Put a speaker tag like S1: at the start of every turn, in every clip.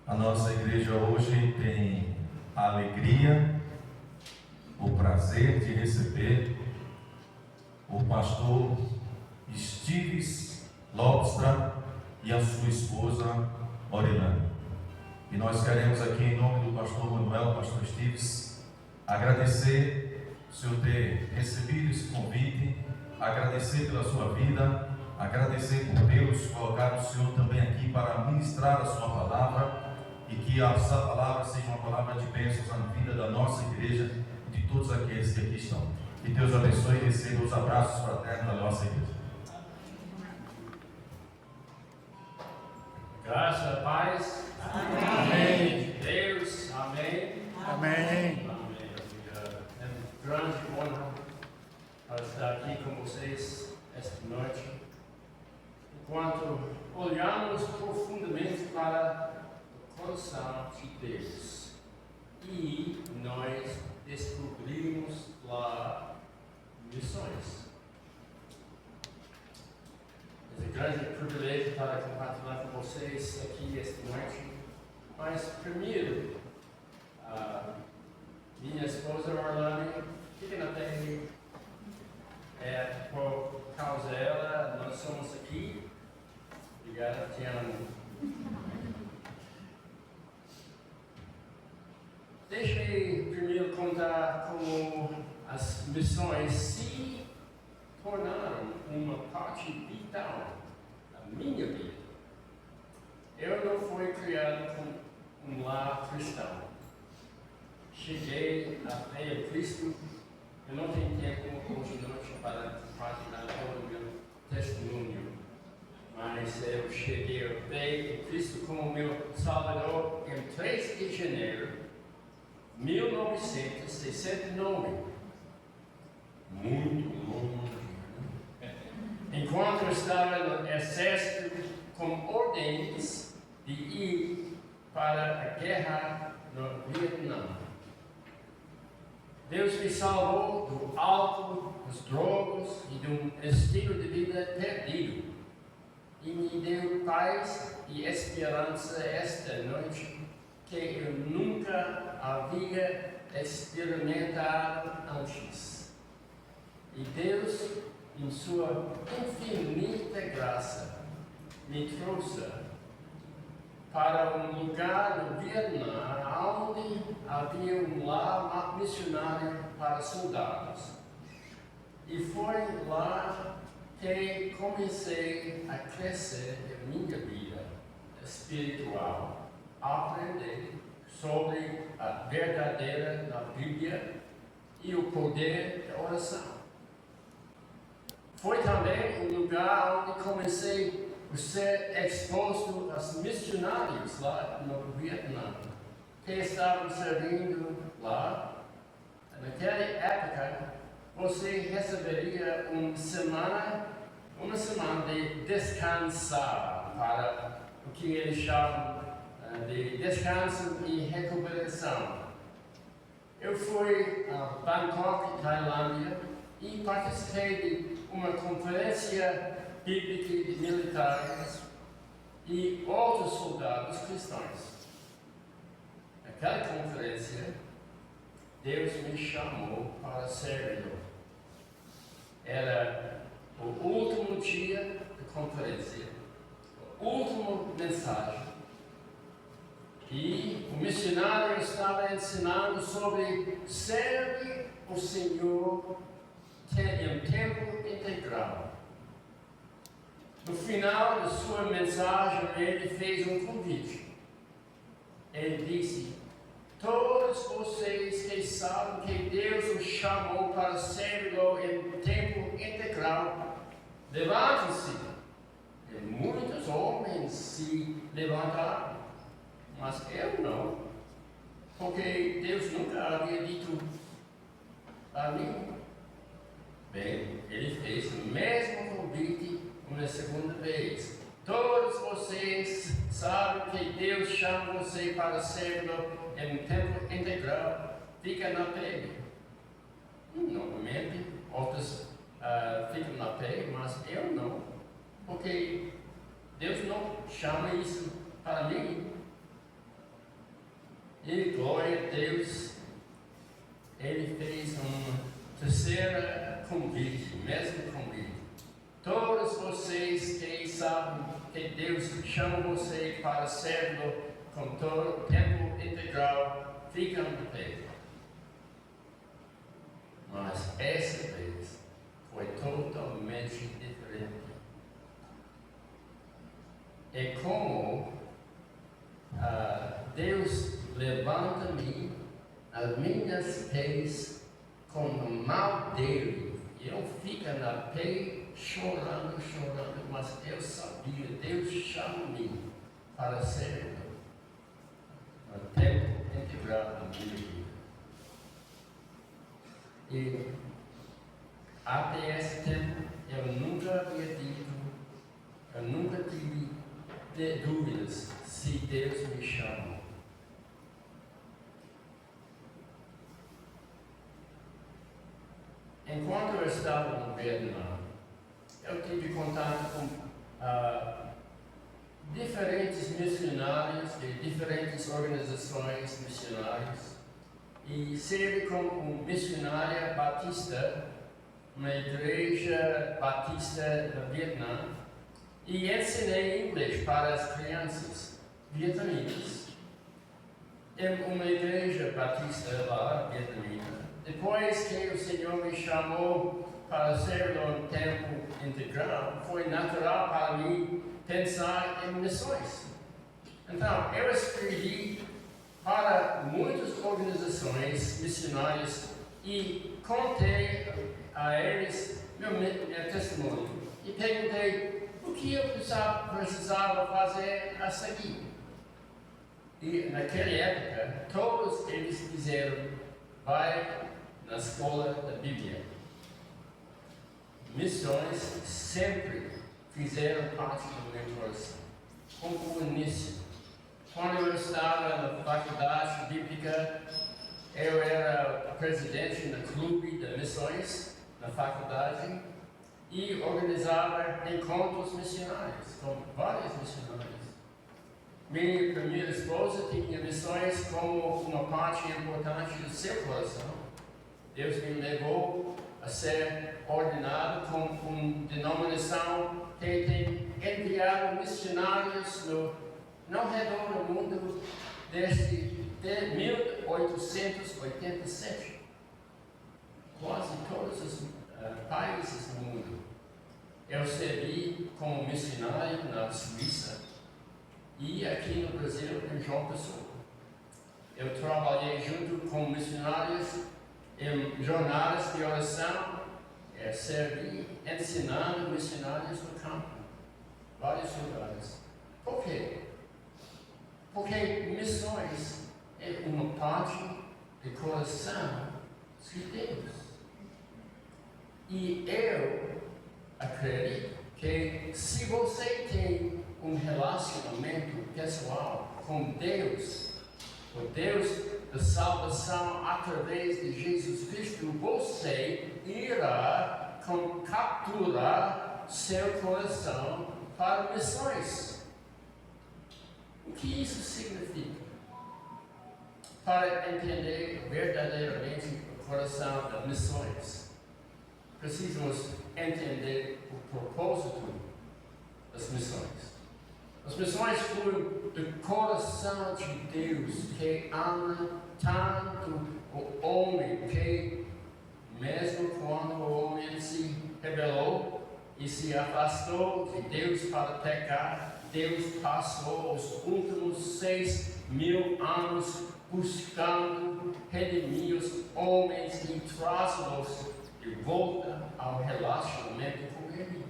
S1: A nossa igreja hoje tem a alegria, o prazer de receber o pastor Estives Lobstra e a sua esposa Orilane. E nós queremos aqui, em nome do pastor Manuel, pastor Estives, agradecer o senhor ter recebido esse convite, agradecer pela sua vida, agradecer por Deus colocar o senhor também aqui para ministrar a sua palavra, e que essa palavra seja uma palavra de bênçãos na vida da nossa igreja e de todos aqueles que aqui estão. Que Deus abençoe e receba os abraços fraternos da nossa igreja.
S2: Graça, paz.
S3: Amém.
S2: Deus, amém.
S3: Amém.
S2: Amém. É um grande honra estar aqui com vocês esta noite. Enquanto olhamos profundamente para o coração de Deus e nós descobrimos lá missões. É um grande privilégio para compartilhar com vocês aqui esta noite. Mas primeiro, minha esposa Orlane, fica na terra. Por causa dela, nós somos aqui. Obrigado, te amo. Deixe-me primeiro contar como as missões se tornaram uma parte vital da minha vida. Eu não fui criado com um lar cristão. Cheguei à fé em Cristo. Eu não tenho tempo hoje à noite para compartilhar todo o meu testemunho, mas eu cheguei à fé em Cristo como meu Salvador em 3 de janeiro de 1969. Muito longe. Enquanto eu estava no exército com ordens de ir para a guerra no Vietnã. Deus me salvou do álcool, das drogas e de um estilo de vida perdido. E me deu paz e esperança esta noite que eu nunca havia experimentado antes. E Deus, em sua infinita graça, me trouxe para um lugar no Vietnã onde havia um lar missionário para soldados. E foi lá que comecei a crescer em minha vida espiritual, aprender sobre a verdadeira da Bíblia e o poder da oração. Foi também um lugar onde comecei a ser exposto aos missionários lá no Vietnã, que estavam servindo lá. Naquela época, você receberia uma semana de descansar, para o que eles chamam de descanso e recuperação. Eu fui a Bangkok, Tailândia, e participei de uma conferência bíblica de militares e outros soldados cristãos. Naquela conferência, Deus me chamou para servir. Era o último dia da conferência, a última mensagem. E o missionário estava ensinando sobre servir o Senhor em tempo integral. No final da sua mensagem, ele fez um convite. Ele disse: todos vocês que sabem que Deus os chamou para servi-lo em tempo integral, levantem-se. E muitos homens se levantaram, mas eu não, porque Deus nunca havia dito a mim. Bem, ele fez o mesmo convite uma segunda vez. Todos vocês sabem que Deus chama você para servi-lo em tempo integral. Fica na pé. Normalmente, outros ficam na pé, mas eu não. Porque Deus não chama isso para mim. E glória a Deus, ele fez um terceiro convite, mesmo convite. Todos vocês que sabem que Deus chama você para servi-lo com todo o tempo integral, ficam de pé. Mas essa vez foi totalmente diferente. É como Deus levanta-me as minhas pés com o mal dele. E eu fico na pé chorando, mas eu sabia, Deus chama-me para ser no tempo integral da minha vida. E até esse tempo eu nunca havia dito, eu nunca tive dúvidas se Deus me chama. Enquanto eu estava no Vietnã, eu tive contato com diferentes missionários de diferentes organizações missionárias e servi como um missionário batista, uma igreja batista no Vietnã, e ensinei inglês para as crianças vietnamitas em uma igreja batista lá, vietnamita. Depois que o Senhor me chamou para ser no tempo integral, foi natural para mim pensar em missões. Então, eu escrevi para muitas organizações missionárias e contei a eles meu testemunho e perguntei o que eu precisava fazer a seguir. E naquela época, todos eles disseram, vai na escola da Bíblia. Missões sempre fizeram parte do meu coração, como o início. Quando eu estava na faculdade bíblica, eu era presidente do clube de missões na faculdade e organizava encontros missionários com vários missionários. Minha primeira esposa tinha missões como uma parte importante do seu coração. Deus me levou a ser ordenado com uma denominação que tem enviado missionários no redor do mundo desde 1887. Quase todos os países do mundo. Eu servi como missionário na Suíça e aqui no Brasil, em João Pessoa. Eu trabalhei junto com missionários em jornadas de oração, servi ensinando missionários no campo, vários lugares. Por quê? Porque missões é uma parte do coração de Deus. E eu acredito que se você tem um relacionamento pessoal com Deus, o Deus da salvação através de Jesus Cristo, você irá capturar seu coração para missões. O que isso significa? Para entender verdadeiramente o coração das missões, precisamos entender o propósito das missões. As missões foram do coração de Deus que ama tanto o homem que, mesmo quando o homem se rebelou e se afastou de Deus para pecar, Deus passou os últimos 6.000 anos buscando redimir os homens e trazê-los de volta ao relacionamento com Ele.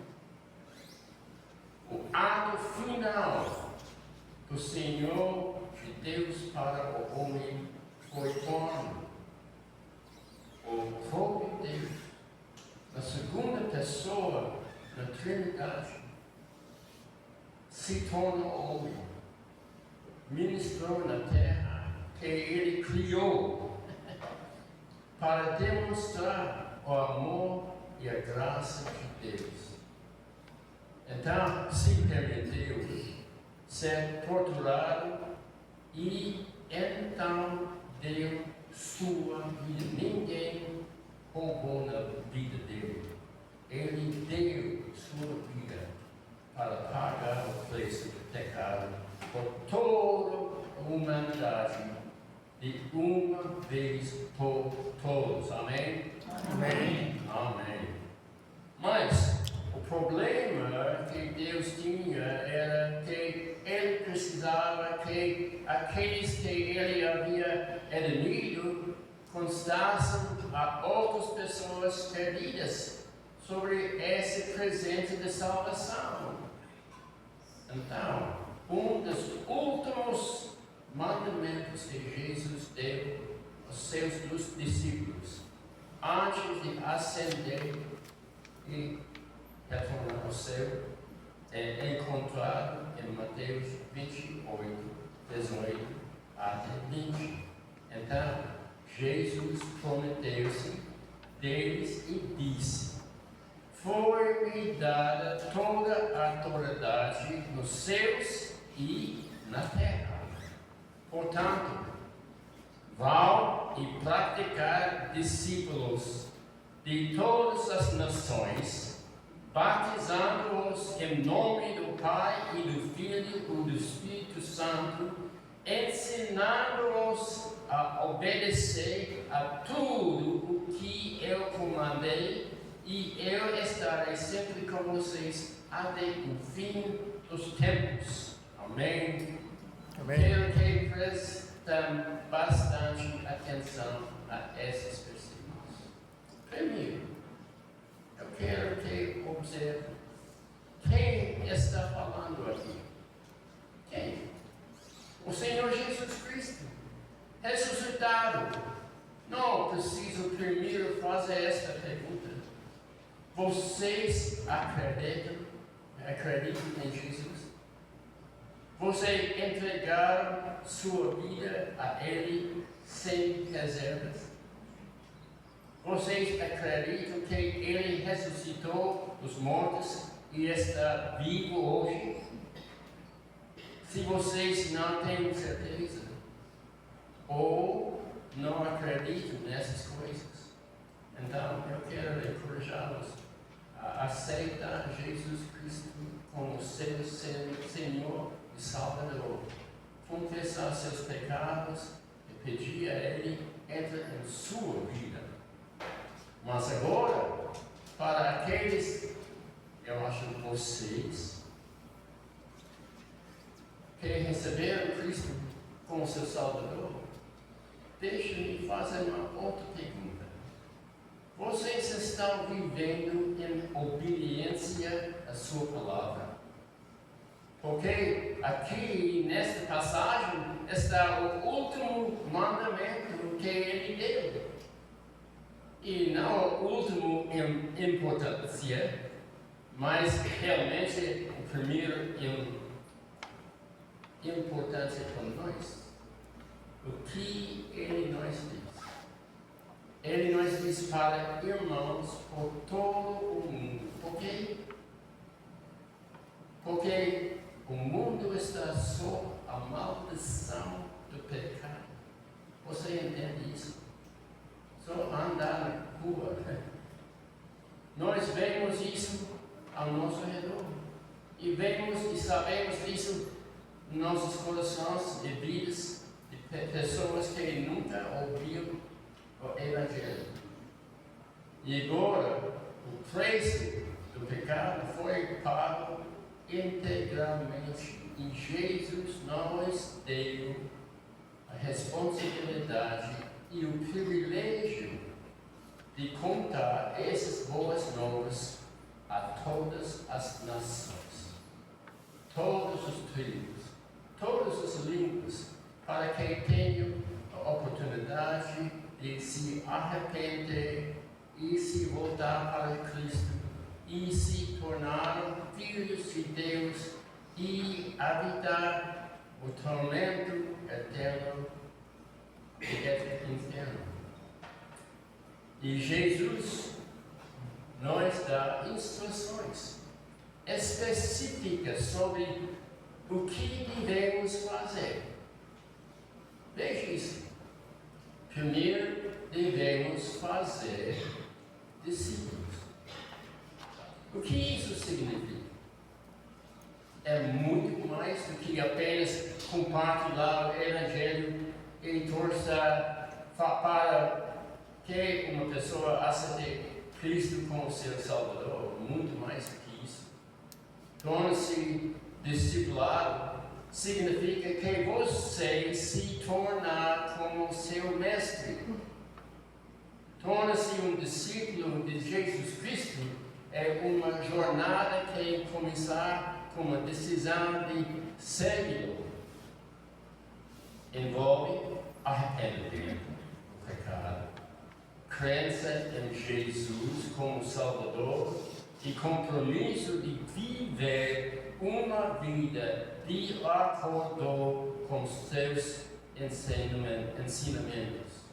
S2: O ato final do Senhor de Deus para o homem foi quando o próprio Deus, a segunda pessoa da Trindade, se torna homem, ministrou na terra que Ele criou para demonstrar o amor e a graça de Deus. Então, se permitiu ser torturado e então deu sua vida. Ninguém roubou na vida dele. Ele deu sua vida para pagar o preço do pecado por toda a humanidade, de uma vez por todos. Amém?
S3: Amém.
S2: Amém. Mas o problema que Deus tinha era que ele precisava que aqueles que ele havia redimido constassem a outras pessoas perdidas sobre esse presente de salvação. Então, um dos últimos mandamentos que Jesus deu aos seus discípulos, antes de ascender e retornar ao céu, é encontrado em Mateus 28, 18 até 20. Então, Jesus prometeu-se deles e disse: foi-me dada toda a autoridade nos céus e na terra. Portanto, vão e praticar discípulos de todas as nações, batizando-os em nome do Pai e do Filho e do Espírito Santo, ensinando-os a obedecer a tudo o que eu comandei, e eu estarei sempre com vocês até o fim dos tempos. Amém.
S3: Amém.
S2: Quero que prestem bastante atenção a esses versículos. Primeiro, eu quero que observe quem está falando aqui. Quem? O Senhor Jesus Cristo, ressuscitado. Não preciso primeiro fazer esta pergunta. Vocês acreditam em Jesus? Vocês entregaram sua vida a Ele sem reservas? Vocês acreditam que Ele ressuscitou dos mortos e está vivo hoje? Se vocês não têm certeza ou não acreditam nessas coisas, então eu quero encorajá-los a aceitar Jesus Cristo como seu Senhor e Salvador, confessar seus pecados e pedir a Ele entre em sua vida. Mas agora, para aqueles, eu acho vocês, que receberam Cristo como seu Salvador, deixe-me fazer uma outra pergunta. Vocês estão vivendo em obediência à sua palavra? Porque aqui, nesta passagem, está o último mandamento que ele deu. E não o último em importância, mas realmente o primeiro em importância para nós. O que ele nos diz? Ele nos diz para irmãos por todo o mundo. Por quê? Porque o mundo está sob a maldição do pecado. Você entende isso? Só andar na rua. Nós vemos isso ao nosso redor. E vemos e sabemos disso nos nossos corações de vidas de pessoas que nunca ouviram o Evangelho. E agora, o preço do pecado foi pago integralmente. E Jesus nos deu a responsabilidade e o privilégio de contar essas boas novas a todas as nações, todos os tribos, todas as línguas, para que tenham a oportunidade de se arrepender e se voltar para Cristo e se tornar filhos de Deus e habitar o tormento eterno do inferno. E Jesus nos dá instruções específicas sobre o que devemos fazer. Veja isso. Primeiro, devemos fazer discípulos. O que isso significa? É muito mais do que apenas compartilhar o Evangelho e torcer para que uma pessoa aceite Cristo como seu Salvador. Muito mais do que isso. Torna-se discipulado significa que você se tornar como seu mestre. Torna-se um discípulo de Jesus Cristo é uma jornada que começar com uma decisão de segui-lo. Envolve arrependimento do pecado, crença em Jesus como Salvador e compromisso de viver uma vida de acordo com seus ensinamentos.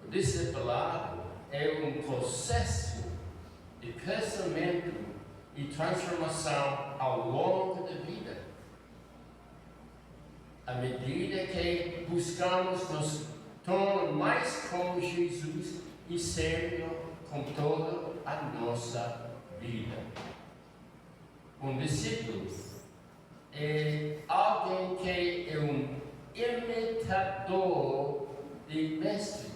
S2: O discipulado é um processo de crescimento e transformação ao longo da vida. À medida que buscamos nos tornar mais como Jesus e servi-lo com toda a nossa vida. Um discípulo é alguém que é um imitador de mestre.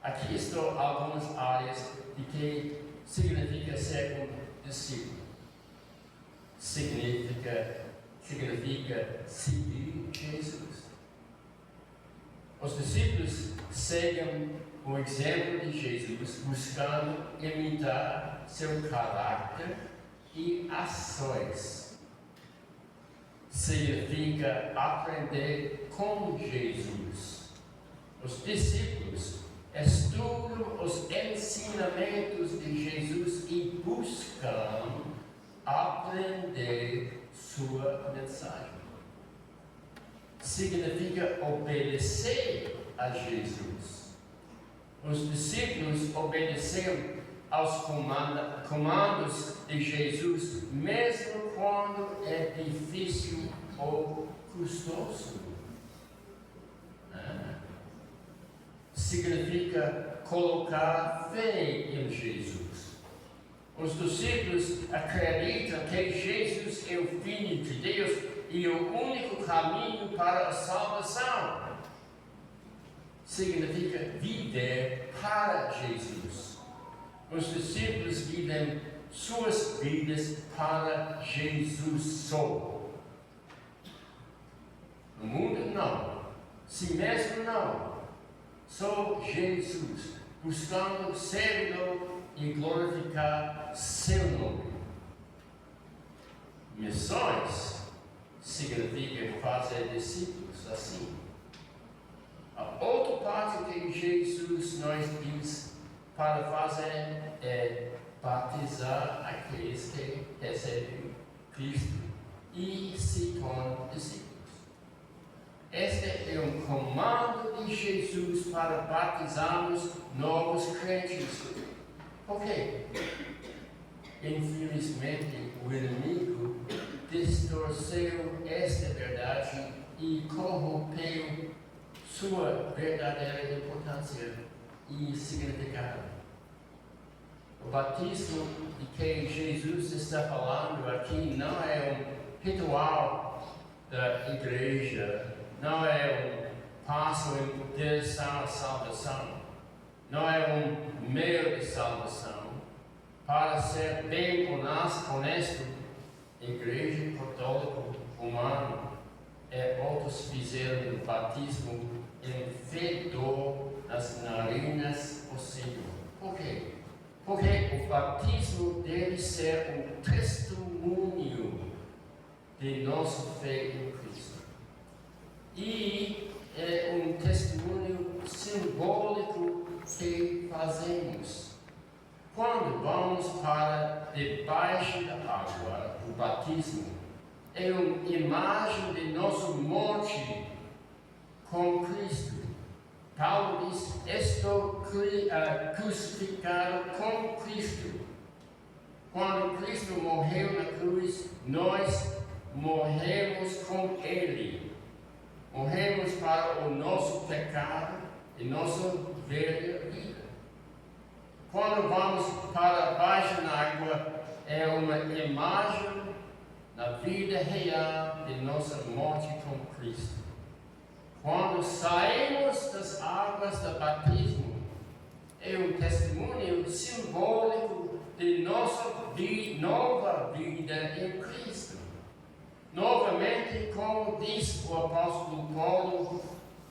S2: Aqui estão algumas áreas de que significa ser um discípulo. Significa seguir Jesus. Os discípulos seguem o exemplo de Jesus, buscando imitar seu caráter e ações. Significa aprender com Jesus. Os discípulos estudam os ensinamentos de Jesus e buscam aprender sua mensagem. Significa obedecer a Jesus. Os discípulos obedeceram aos comandos de Jesus, mesmo quando é difícil ou custoso. Significa colocar fé em Jesus. Os discípulos acreditam que Jesus é o Filho de Deus e o único caminho para a salvação. Significa viver para Jesus. Os discípulos vivem suas vidas para Jesus só. No mundo não. Si mesmo não. Só Jesus, buscando servi-lo e glorificar seu nome. Missões significa fazer discípulos assim. A outra parte que Jesus nos diz para fazer é batizar aqueles que recebem Cristo e se tornam discípulos. Este é um comando de Jesus para batizarmos novos crentes. Por quê? Infelizmente, o inimigo distorceu esta verdade e corrompeu sua verdadeira importância e significado. O batismo de que Jesus está falando aqui não é um ritual da igreja, não é um passo em direção à salvação, não é um meio de salvação. Para ser bem honesto, a igreja católica romana outros fizeram o batismo em fedor nas narinas do Senhor. Por quê? Porque o batismo deve ser um testemunho de nossa fé em Cristo. E é um testemunho simbólico que fazemos. Quando vamos para debaixo da água, o batismo é uma imagem de nossa morte com Cristo. Paulo diz: estou crucificado com Cristo. Quando Cristo morreu na cruz, nós morremos com Ele. Morremos para o nosso pecado e nossa velha vida. Quando vamos para baixo da água, é uma imagem da vida real de nossa morte com Cristo. Quando saímos das águas do batismo, é um testemunho simbólico de nossa nova vida em Cristo. Novamente, como diz o apóstolo Paulo,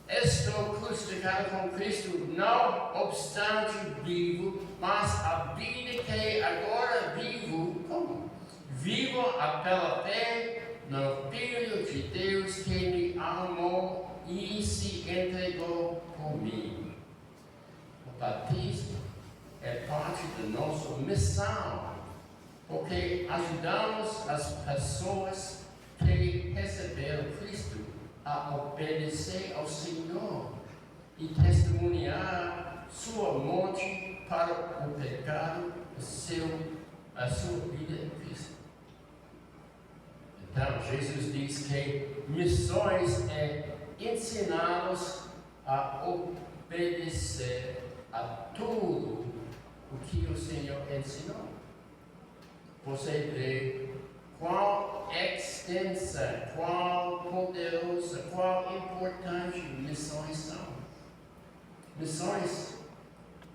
S2: estou crucificado com Cristo, não obstante vivo, mas a vida que agora vivo, como? Vivo pela fé no Filho de Deus que me amou e se entregou por mim. O batismo é parte da nossa missão, porque ajudamos as pessoas que receberam Cristo a obedecer ao Senhor e testemunhar sua morte para o pecado, a sua vida em Cristo. Então, Jesus diz que missões é ensiná-los a obedecer a tudo o que o Senhor ensinou. Você vê qual extensa, qual poderosa, qual importante missões são. Missões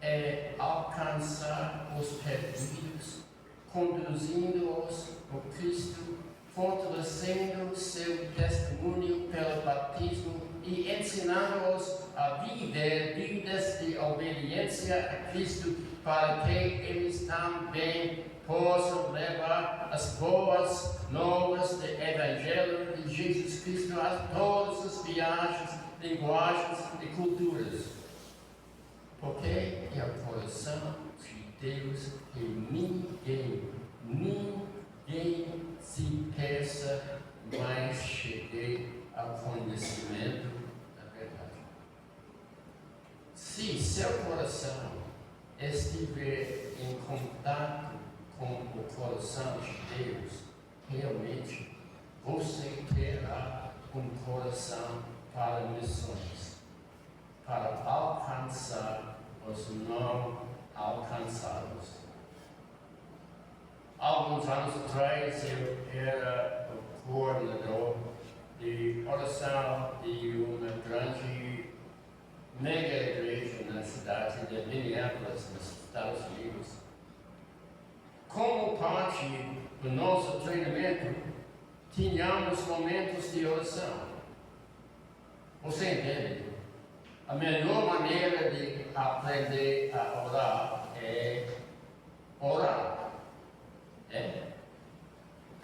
S2: é alcançar os perdidos, conduzindo-os ao Cristo, fortalecendo seu testemunho pelo batismo e ensinando-os a viver vidas de obediência a Cristo, para que eles também possam levar as boas novas do Evangelho de Jesus Cristo a todas as viagens, linguagens e culturas. Porque é o coração de Deus que ninguém se peça, mas chegue ao conhecimento da verdade. Se seu coração estiver em contato com o coração de Deus, realmente você terá um coração para missões, para alcançar os não alcançados. Alguns anos atrás eu era o coordenador de oração de uma grande mega igreja na cidade de Minneapolis, nos Estados Unidos. Como parte do nosso treinamento, tínhamos momentos de oração. Você entende? A melhor maneira de aprender a orar é orar.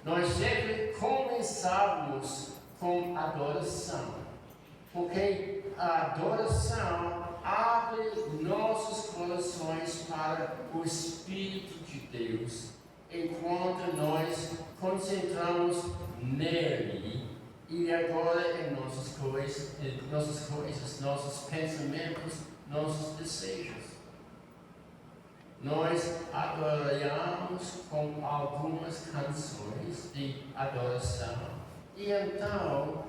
S2: Nós sempre começávamos com adoração, porque a adoração abre nossos corações para o Espírito de Deus, enquanto nós concentramos nele e agora em nossas coisas, nossos pensamentos, nossos desejos. Nós adoramos com algumas canções de adoração. E então,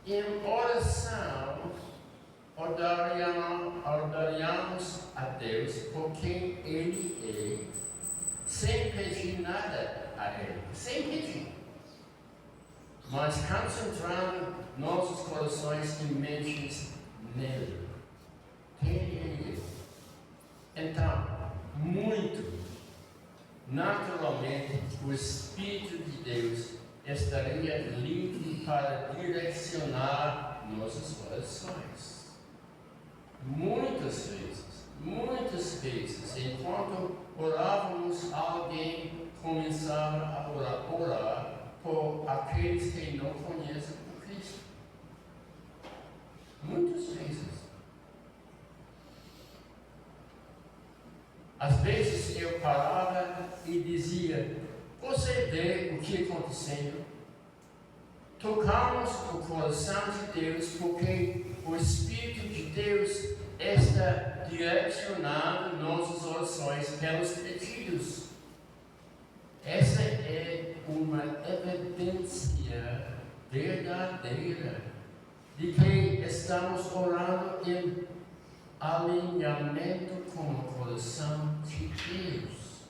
S2: em oração, adoramos a Deus por quem Ele é, sem pedir nada a Ele, sem pedir. Mas concentrando nossos corações e mentes nele, quem Ele é. Então, muito naturalmente, o Espírito de Deus estaria livre para direcionar nossos corações. Muitas vezes, enquanto orávamos, alguém começava a orar por aqueles que não conhecem o Cristo. Muitas vezes. Às vezes eu parava e dizia: você vê o que está acontecendo? Tocamos o coração de Deus porque o Espírito de Deus está direcionando nossas orações pelos pedidos. Essa é uma evidência verdadeira de que estamos orando em alinhamento com o coração de Deus.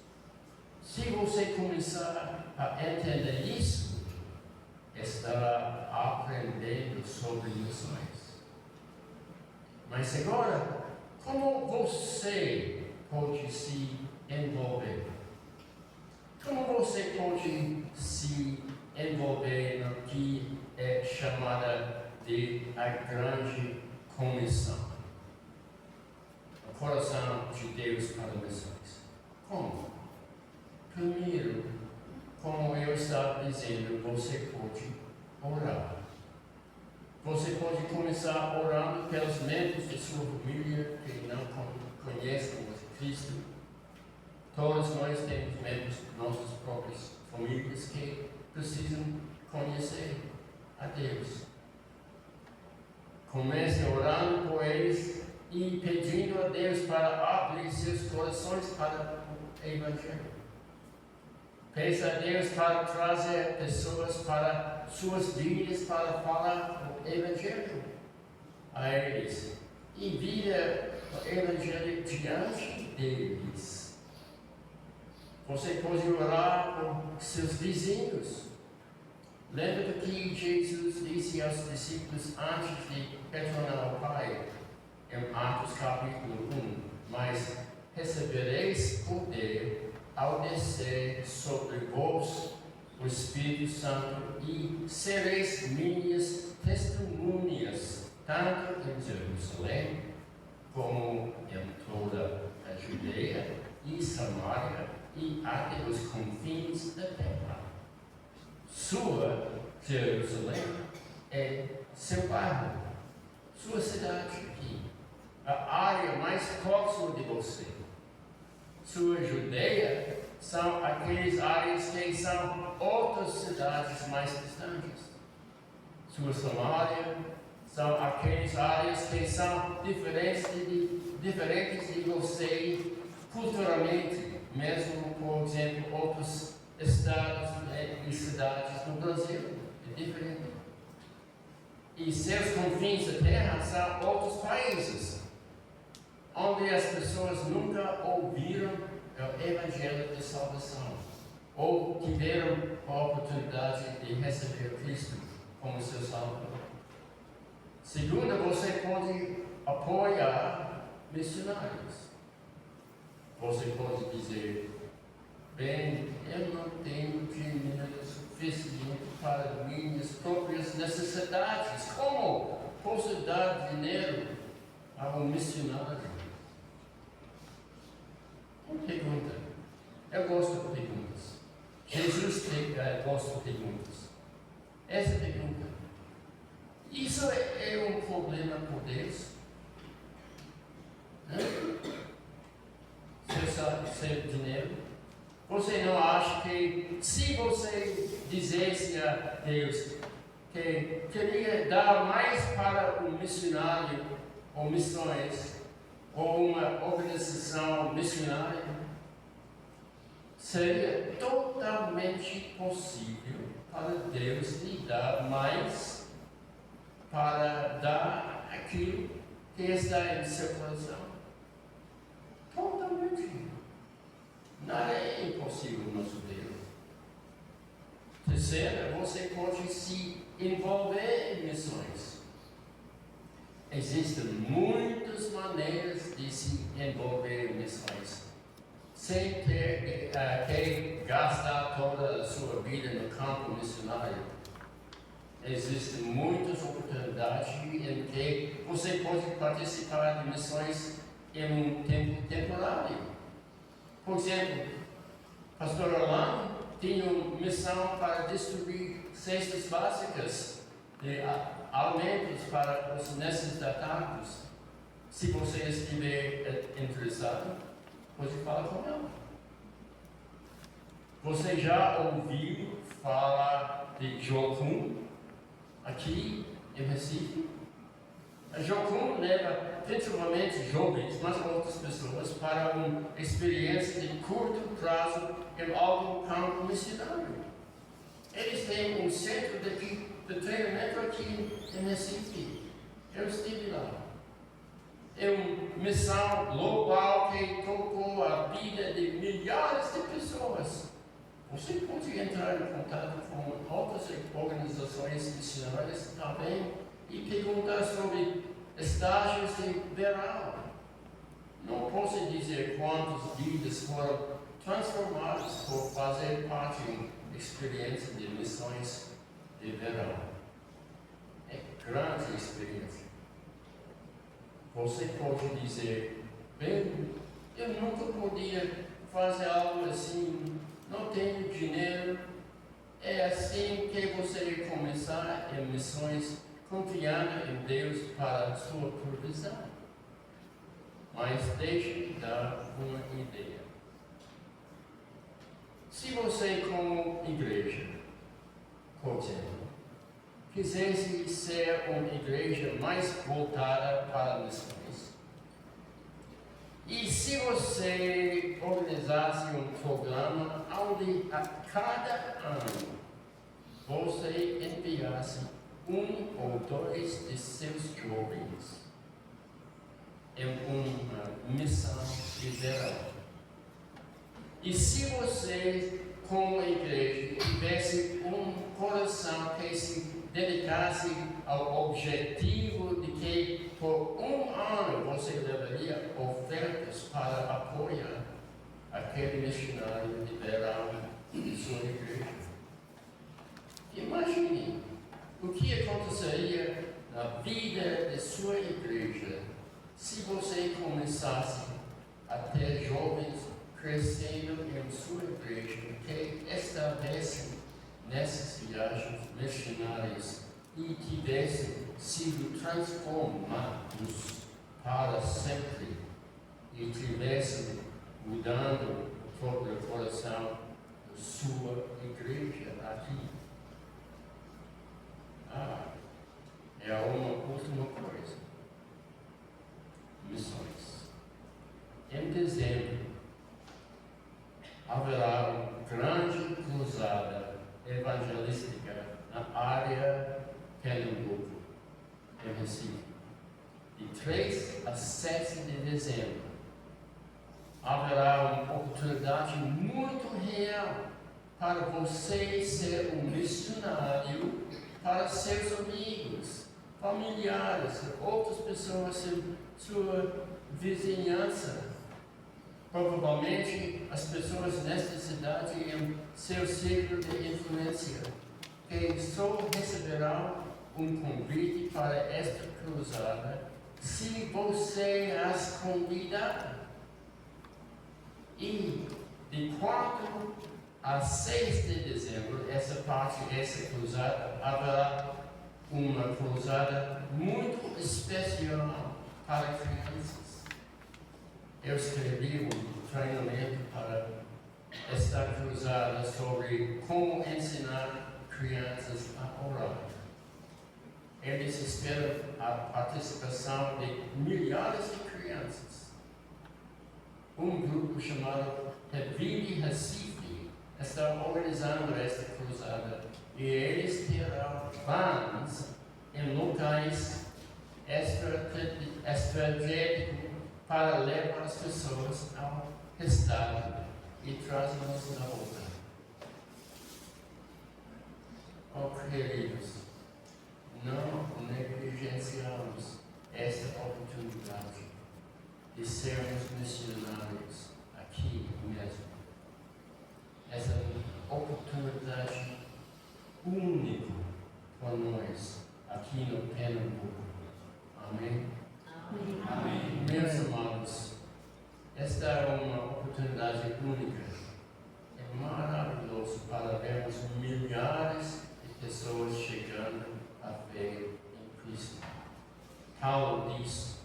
S2: Se você começar a entender isso, estará aprendendo sobre missões. Mas agora, como você pode se envolver? Como você pode se envolver no que é chamada de a grande comissão? O coração de Deus para missões. Como? Primeiro, como eu estava dizendo, você pode orar. Você pode começar orando pelos membros de sua família que não conhecem Cristo. Todos nós temos membros de nossas próprias famílias que precisam conhecer a Deus. Comece orando por eles e pedindo a Deus para abrir seus corações para o Evangelho. Peça a Deus para trazer pessoas para suas vidas para falar o Evangelho a eles. E vira o Evangelho diante deles. Você pode orar por seus vizinhos. Lembra do que Jesus disse aos discípulos antes de retornar ao Pai, em Atos capítulo 1. Mas recebereis poder ao descer sobre vós o Espírito Santo e sereis minhas testemunhas, tanto em Jerusalém como em toda a Judeia e Samaria e até os confins da terra. Sua Jerusalém é seu bairro, sua cidade aqui, a área mais próxima de você. Sua Judeia são aquelas áreas que são outras cidades mais distantes. Sua Samaria são aquelas áreas que são diferentes de você culturalmente, mesmo, por exemplo, outros estados e cidades no Brasil. É diferente. E seus confins da terra são outros países, onde as pessoas nunca ouviram o Evangelho de salvação, ou tiveram a oportunidade de receber Cristo como seu Salvador. Segundo, você pode apoiar missionários. Você pode dizer, bem, eu não tenho dinheiro suficiente para minhas próprias necessidades. Como posso dar dinheiro a um missionário? Uma pergunta. Eu gosto de perguntas. Jesus gosta de perguntas. Essa pergunta. Isso é um problema por Deus? Você sabe ser dinheiro? Você não acha que se você dissesse a Deus que queria dar mais para um missionário ou missões, ou uma organização missionária, seria totalmente possível para Deus lhe dar mais para dar aquilo que está em seu coração. Totalmente. Nada é impossível no nosso Deus. Terceiro, você pode se envolver em missões. Existem muitas maneiras de se envolver em missões, sem ter que gastar toda a sua vida no campo missionário. Existem muitas oportunidades em que você pode participar de missões em um tempo temporário. Por exemplo, pastor Orlando tinha uma missão para distribuir cestas básicas de alimentos para os necessitados. Se você estiver interessado, pode falar com ela. Você já ouviu falar de Jocum aqui em Recife? A Jocum leva principalmente jovens, mas outras pessoas, para uma experiência de curto prazo em algum campo missionário. Eles têm um centro de treinamento aqui em Recife. Eu estive lá. É uma missão global que tocou a vida de milhares de pessoas. Você pode entrar em contato com outras organizações missionárias também e perguntar sobre estágios de verão. Não posso dizer quantas vidas foram transformadas por fazer parte da experiência de missões de verão. É grande experiência. Você pode dizer, bem, eu nunca podia fazer algo assim, não tenho dinheiro. É assim que você começar em missões, confiando em Deus para a sua provisão. Mas deixe-me dar uma ideia. Se você, como igreja, por exemplo, quisesse ser uma igreja mais voltada para missões, e se você organizasse um programa onde a cada ano você enviasse um ou dois de seus jovens em uma missão de verão, e se você, como igreja, tivesse um coração que se dedicasse ao objetivo de que por um ano você levaria ofertas para apoiar aquele missionário de verão de sua igreja. Imagine o que aconteceria na vida de sua igreja se você começasse a ter jovens crescendo em sua igreja que estivessem nessas viagens missionárias e tivessem sido transformados para sempre e tivessem mudando todo o coração da sua igreja aqui. É uma última coisa. Missões. Em dezembro, haverá uma grande cruzada evangelística na área Pernambuco, em Recife, de 3 a 7 de dezembro. Haverá uma oportunidade muito real para você ser um missionário para seus amigos, familiares, outras pessoas em sua vizinhança. Provavelmente as pessoas nesta cidade em seu círculo de influência, que só receberão um convite para esta cruzada se você as convidar. E de 4 a 6 de dezembro, essa cruzada, haverá uma cruzada muito especial para crianças. Eu escrevi um treinamento para esta cruzada sobre como ensinar crianças a orar. Eles esperam a participação de milhares de crianças. Um grupo chamado Revive Recife está organizando esta cruzada e eles terão vans em locais estratégicos para levar as pessoas ao estado e trazê-las na volta. Oh, queridos, não negligenciamos esta oportunidade de sermos missionários aqui mesmo. Essa oportunidade única para nós aqui no Pernambuco. Amém? Amém. Meus amados, esta é uma oportunidade única. É maravilhoso para vermos milhares de pessoas chegando à fé em Cristo. Paulo diz: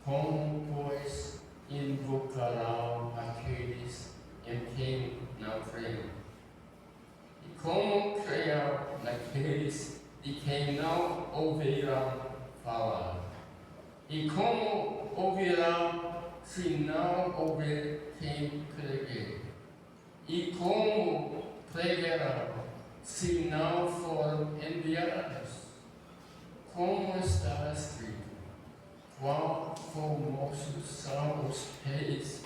S2: como, pois, invocarão aqueles em quem não creem? E como crerão naqueles de quem não ouvirão falar? E como ouvirão se não houver quem pregue? E como pregarão se não forem enviados? formosos são os reis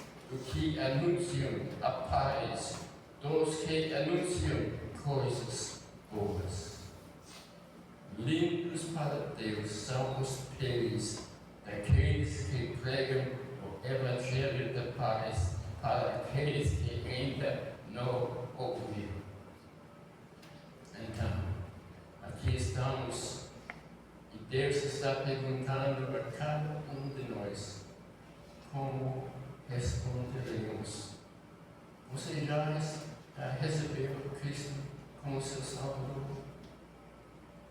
S2: que anunciam a paz, dos que anunciam coisas boas. Limpos para Deus são os pés daqueles que pregam o Evangelho da paz para aqueles que ainda não ouviram. Então, aqui estamos e Deus está perguntando a cada um de nós como responderemos. Você já recebeu Cristo como seu Salvador?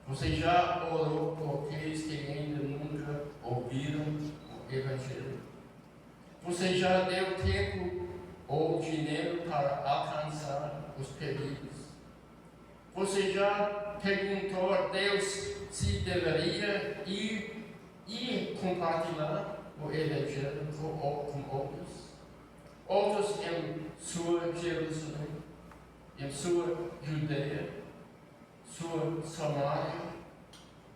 S2: Você já orou por aqueles que ainda nunca ouviram o Evangelho? Você já deu tempo ou dinheiro para alcançar os perdidos? Você já perguntou a Deus se deveria ir e compartilhar o Evangelho com outros? Outros em sua Jerusalém, em sua Judeia, sua Samaria,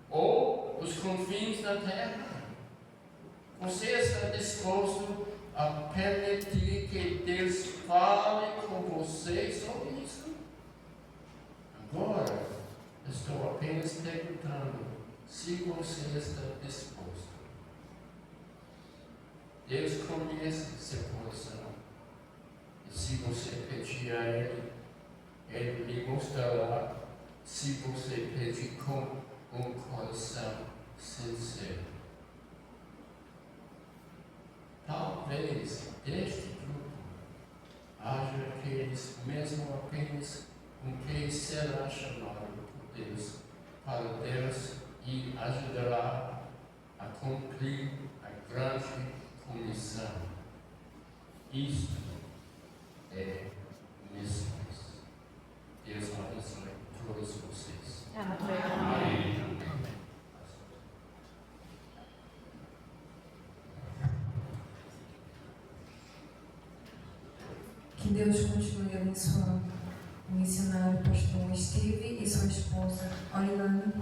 S2: ou os confins da terra? Você está disposto a permitir que Deus fale com você sobre isso? Agora, estou apenas perguntando se você está disposto. Deus conhece seu coração. E se você pedir a Ele lhe mostrará se você pedir com um coração sincero. Talvez deste grupo haja aqueles mesmo apenas com quem será chamado por Deus, para Deus e ajudará a cumprir a grande comissão. Isto é missões. Deus abençoe todos vocês. Amém.
S4: Que Deus continue abençoando o missionário pastor Steve e sua esposa Orilane,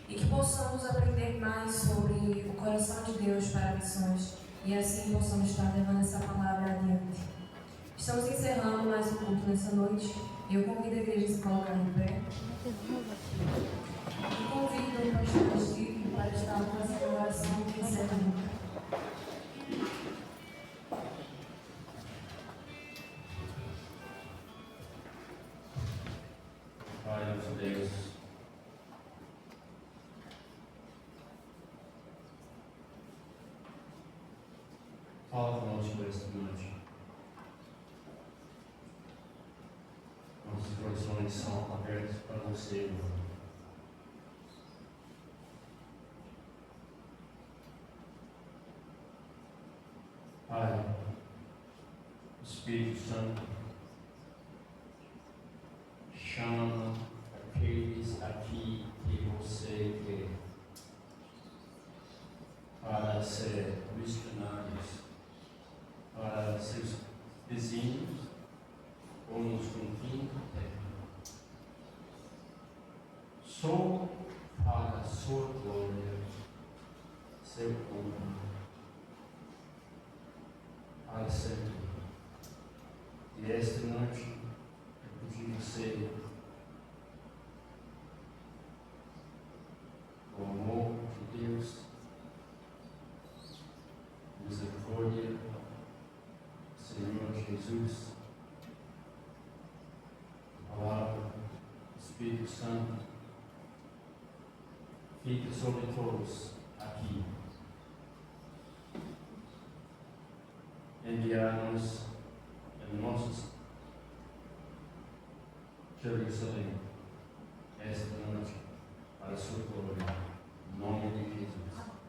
S4: e que possamos aprender mais sobre o coração de Deus para missões e assim possamos estar levando essa palavra adiante. Estamos encerrando mais um culto nessa noite e eu convido a igreja a se colocar em pé e convido o pastor Steve para estar fazendo a oração de encerramento.
S2: Pai nosso Deus, fala conosco esta noite. Nossos corações são abertos para você, irmão. Pai, Espírito Santo, chama aqueles aqui que você quer para ser missionários, para seus vizinhos ou nos confins da terra. Só para a sua glória, seu honra, para sempre. E esta noite eu pedi você o amor de Deus, misericórdia, Senhor Jesus, a palavra, Espírito Santo, fique sobre todos aqui. Enviar-nos em nossos Jerusalém esta noite para a sua glória. Em nome de Jesus.